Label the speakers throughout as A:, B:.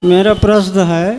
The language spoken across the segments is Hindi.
A: मेरा प्रश्न है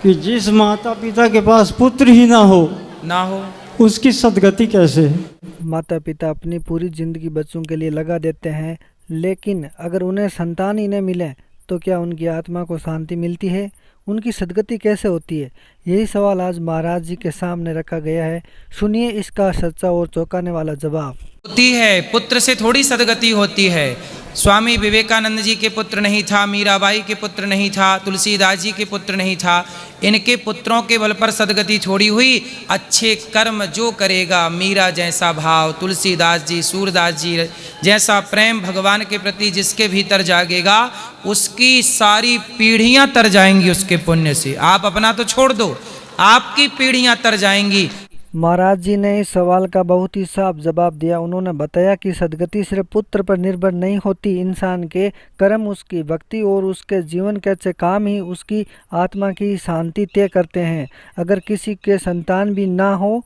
A: कि जिस माता पिता के पास पुत्र ही ना हो उसकी सदगति कैसे है?
B: माता पिता अपनी पूरी ज़िंदगी बच्चों के लिए लगा देते हैं, लेकिन अगर उन्हें संतान ही न मिले तो क्या उनकी आत्मा को शांति मिलती है? उनकी सदगति कैसे होती है? यही सवाल आज महाराज जी के सामने रखा गया है। सुनिए इसका सच्चा और चौंकाने वाला जवाब।
C: होती है, पुत्र से थोड़ी सदगति होती है। स्वामी विवेकानंद जी के पुत्र नहीं था, मीराबाई के पुत्र नहीं था, तुलसीदास जी के पुत्र नहीं था। इनके पुत्रों के बल पर सदगति थोड़ी हुई। अच्छे कर्म जो करेगा, मीरा जैसा भाव, तुलसीदास जी, सूरदास जी जैसा प्रेम भगवान के प्रति जिसके भीतर जागेगा, उसकी सारी पीढ़ियां तर जाएंगी उसके पुण्य से। आप अपना तो छोड़ दो, आपकी पीढ़ियां तर जाएंगी।
B: महाराज जी ने इस सवाल का बहुत ही साफ जवाब दिया। उन्होंने बताया कि सदगति सिर्फ पुत्र पर निर्भर नहीं होती। इंसान के कर्म, उसकी भक्ति और उसके जीवन के अच्छे काम ही उसकी आत्मा की शांति तय करते हैं। अगर किसी के संतान भी ना हो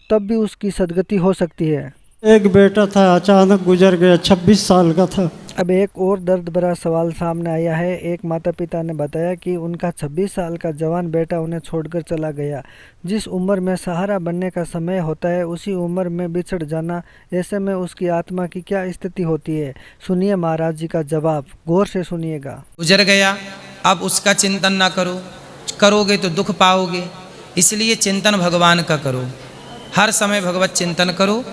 B: तब भी उसकी सदगति हो सकती है।
A: एक बेटा था, अचानक गुजर गया, 26 साल का था।
B: अब एक और दर्द भरा सवाल सामने आया है। एक माता पिता ने बताया कि उनका 26 साल का जवान बेटा उन्हें छोड़कर चला गया। जिस उम्र में सहारा बनने का समय होता है, उसी उम्र में बिछड़ जाना, ऐसे में उसकी आत्मा की क्या स्थिति होती है? सुनिए महाराज जी का जवाब, गौर से सुनिएगा।
C: गुजर गया, अब उसका चिंतन ना करो, करोगे तो दुख पाओगे। इसलिए चिंतन भगवान का करो, हर समय भगवत चिंतन करो।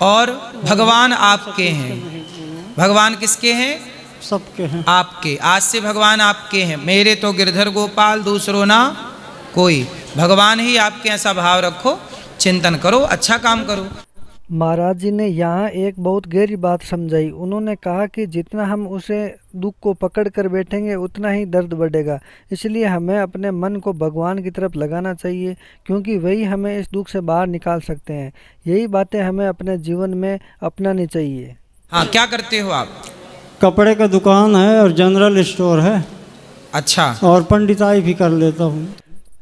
C: और भगवान आपके हैं। भगवान किसके हैं?
A: सबके हैं,
C: आपके। आज से भगवान आपके हैं। मेरे तो गिरधर गोपाल, दूसरों ना कोई। भगवान ही आपके, ऐसा भाव रखो, चिंतन करो, अच्छा काम करो।
B: महाराज जी ने यहाँ एक बहुत गहरी बात समझाई। उन्होंने कहा कि जितना हम उसे दुख को पकड़ कर बैठेंगे उतना ही दर्द बढ़ेगा। इसलिए हमें अपने मन को भगवान की तरफ लगाना चाहिए, क्योंकि वही हमें इस दुख से बाहर निकाल सकते हैं। यही बातें हमें अपने जीवन में अपनानी चाहिए।
C: हाँ, क्या करते हो आप?
A: कपड़े का दुकान है और जनरल स्टोर है।
C: अच्छा।
A: और पंडिताई भी कर लेता हूँ।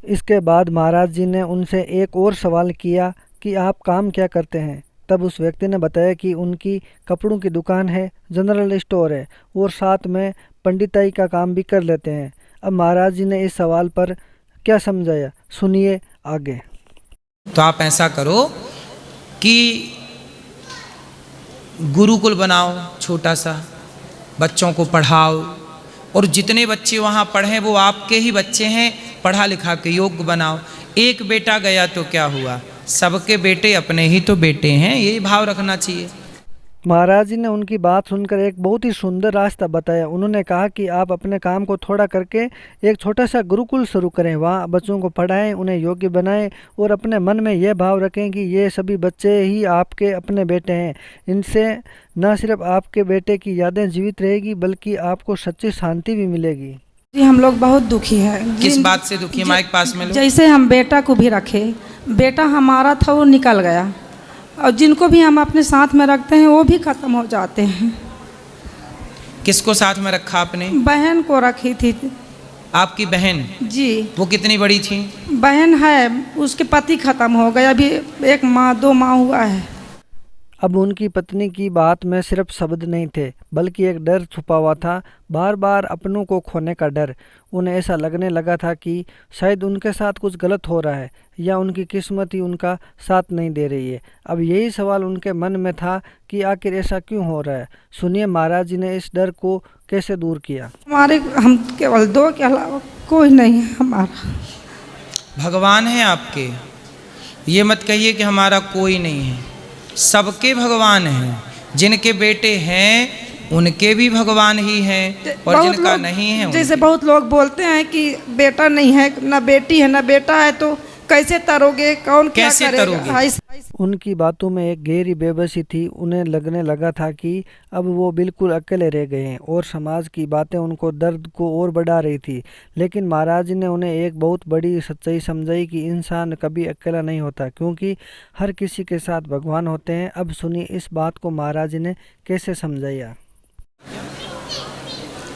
B: इसके बाद महाराज जी ने उनसे एक और सवाल किया कि आप काम क्या करते हैं? तब उस व्यक्ति ने बताया कि उनकी कपड़ों की दुकान है, जनरल स्टोर है और साथ में पंडिताई का काम भी कर लेते हैं। अब महाराज जी ने इस सवाल पर क्या समझाया, सुनिए आगे।
C: तो आप ऐसा करो कि गुरुकुल बनाओ, छोटा सा, बच्चों को पढ़ाओ, और जितने बच्चे वहाँ पढ़ें वो आपके ही बच्चे हैं। पढ़ा लिखा के योग्य बनाओ। एक बेटा गया तो क्या हुआ, सबके बेटे अपने ही तो बेटे हैं, यही भाव रखना चाहिए।
B: महाराज जी ने उनकी बात सुनकर एक बहुत ही सुंदर रास्ता बताया। उन्होंने कहा कि आप अपने काम को थोड़ा करके एक छोटा सा गुरुकुल शुरू करें, वहाँ बच्चों को पढ़ाएं, उन्हें योग्य बनाएं और अपने मन में यह भाव रखें कि ये सभी बच्चे ही आपके अपने बेटे हैं। इनसे न सिर्फ आपके बेटे की यादें जीवित रहेगी बल्कि आपको सच्ची शांति भी मिलेगी।
D: जी, हम लोग बहुत दुखी हैं।
C: किस बात से दुखी है? माइक पास में लो।
D: जैसे हम बेटा को भी रखे, बेटा हमारा था वो निकल गया, और जिनको भी हम अपने साथ में रखते हैं वो भी ख़त्म हो जाते हैं।
C: किसको साथ में रखा आपने?
D: बहन को रखी थी।
C: आपकी बहन?
D: जी।
C: वो कितनी बड़ी थी?
D: बहन है, उसके पति ख़त्म हो गए, अभी 1 माह 2 माह हुआ है।
B: अब उनकी पत्नी की बात में सिर्फ शब्द नहीं थे बल्कि एक डर छुपा हुआ था, बार बार अपनों को खोने का डर। उन्हें ऐसा लगने लगा था कि शायद उनके साथ कुछ गलत हो रहा है या उनकी किस्मत ही उनका साथ नहीं दे रही है। अब यही सवाल उनके मन में था कि आखिर ऐसा क्यों हो रहा है। सुनिए महाराज जी ने इस डर को कैसे दूर किया।
D: हम केवल 2 के अलावा कोई नहीं है हमारा।
C: भगवान है आपके, ये मत कहिए कि हमारा कोई नहीं है। सबके भगवान हैं। जिनके बेटे हैं उनके भी भगवान ही हैं, और जिनका नहीं है
D: जैसे बहुत लोग बोलते हैं कि बेटा नहीं है, ना बेटी है, ना बेटा है, तो कैसे तरोगे, कौन क्या करेगा?
B: उनकी बातों में एक गहरी बेबसी थी। उन्हें लगने लगा था कि अब वो बिल्कुल अकेले रह गए हैं और समाज की बातें उनको दर्द को और बढ़ा रही थी। लेकिन महाराज ने उन्हें एक बहुत बड़ी सच्चाई समझाई कि इंसान कभी अकेला नहीं होता, क्योंकि हर किसी के साथ भगवान होते हैं। अब सुनिए इस बात को महाराज ने कैसे समझाया।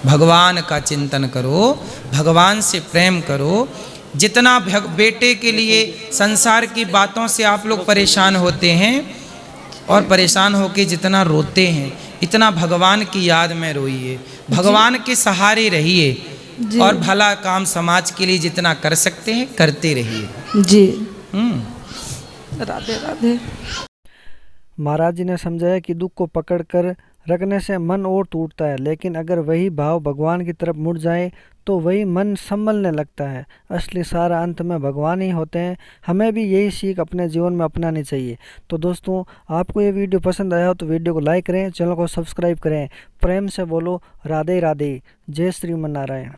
C: भगवान का चिंतन करो, भगवान से प्रेम करो। जितना बेटे के लिए संसार की बातों से आप लोग परेशान होते हैं और परेशान होकर जितना रोते हैं, इतना भगवान की याद में रोइए, भगवान के सहारे रहिए।
D: जी।
C: और भला काम समाज के लिए जितना कर सकते हैं करते रहिए।
D: जी।
B: राधे राधे। महाराज जी ने समझाया कि दुख को पकड़कर रखने से मन और टूटता है, लेकिन अगर वही भाव भगवान की तरफ मुड़ जाए तो वही मन संभलने लगता है। असली सारा अंत में भगवान ही होते हैं। हमें भी यही सीख अपने जीवन में अपनानी चाहिए। तो दोस्तों, आपको ये वीडियो पसंद आया हो तो वीडियो को लाइक करें, चैनल को सब्सक्राइब करें। प्रेम से बोलो राधे राधे। जय श्रीमन नारायण।